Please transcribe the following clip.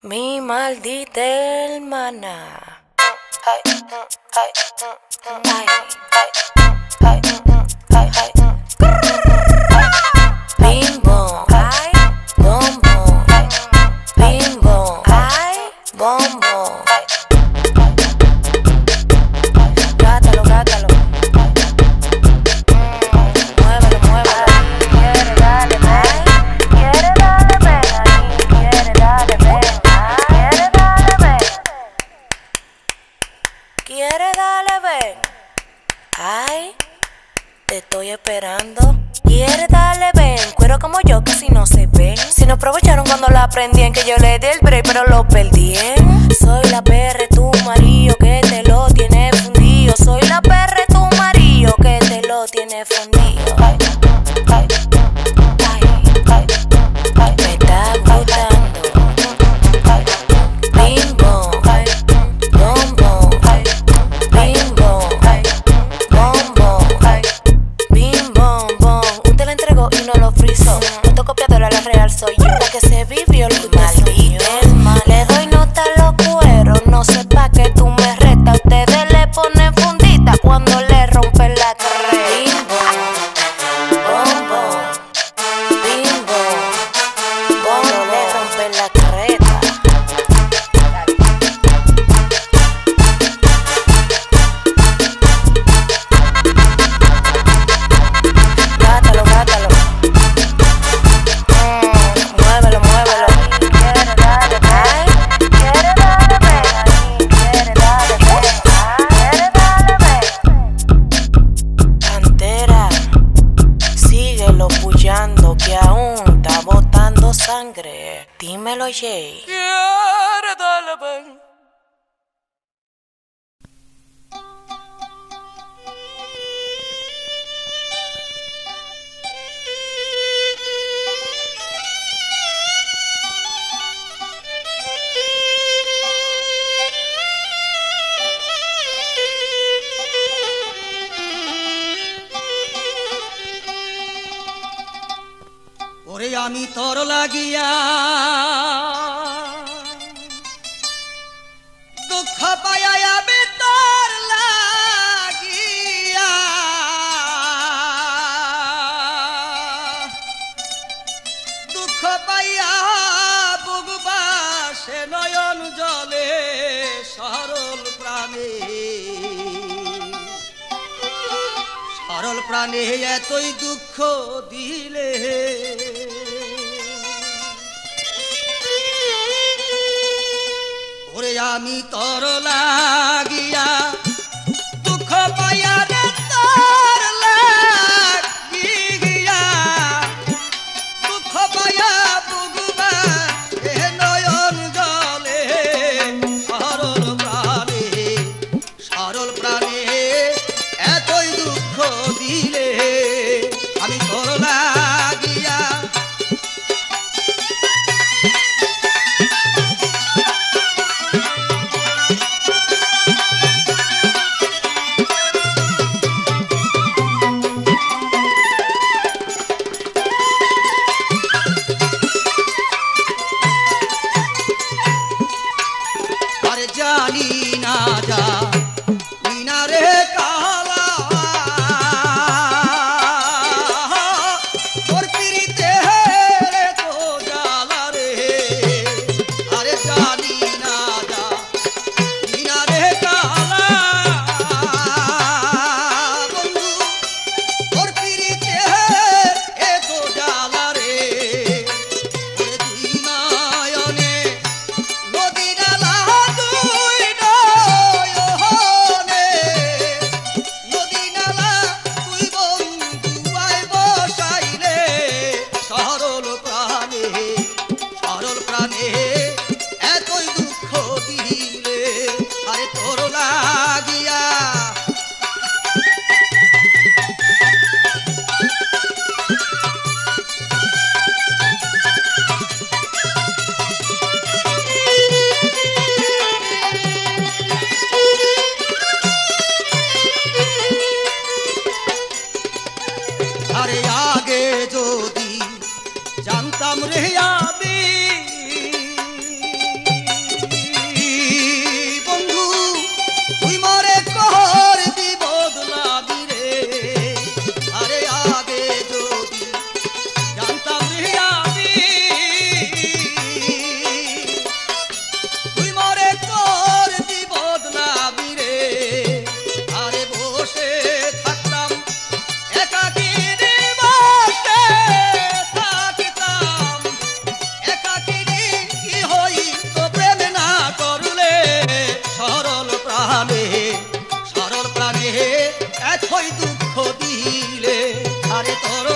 Mi maldita hermana. Ay, ay, ay, ay, ay, ay. Bim bom, ay, bom bom, bim bom, ay, bom bom. Gátalo, gátalo. Muévelo, muévelo. Quiere darle ven, quiere darle ven, quiere darle ven, quiere darle ven, quiere darle ven. Ay, te estoy esperando. Quiere darle ven, cuero como yo casi no se ven. Si no aprovecharon cuando la aprendían, que yo le di el break pero lo perdí. Soy la perra, tu marido que te lo tiene fundido. Soy la perra, tu marido que te lo tiene fundido. Ay, ay, ay, ay, ay, me está gustando. Bim bom, bom bom, bim bom, bom bom, bim bom bom. Usted la entregó y no lo frizó. Fotocopiadora, la real soy yo, la que se vivió el maldito. Le doy nota a los cueros, no sé pa' que tú me retas. Ustedes le ponen fundita cuando le rompen la carrera. Bim bom, bom bom, bim bom, bom, le rompen la carreta. Gátalo, gátalo. Muévelo, muévelo. Quiere darle ven, quiere darle ven, quiere darle ven, quiere darle ven. Pantera, síguelo puyando que aún está botando sangre. Dímelo, Jay. Quiere darle ven. ওরে আমি তোর লাগিয়া দুঃখ পাইয়া আমি তোর লাগিয়া দুঃখ পাইয়া বুকবা সে নয়ন জলে সরল প্রাণে সরল প্রাণে এতই দুঃখ দিলে ওরে আমি তোর লাগিয়া দুঃখ পাইয়া রে তোর লাগিয়া দুঃখ পাইয়া বুকবা এ নয়ন জলে সরল প্রাণে এতই দুঃখ দিলে আমি তোর লাগিয়া আরে জানি না জানি না রে কালা তোর পিরিতে রে তো জ্বালা রে আরে জানি না জানি না রে কালা বন্ধু তোর পিরিতে এ তো জ্বালা রে ওরে দুই নয়নে নদী নালা দুই নয়নে তোর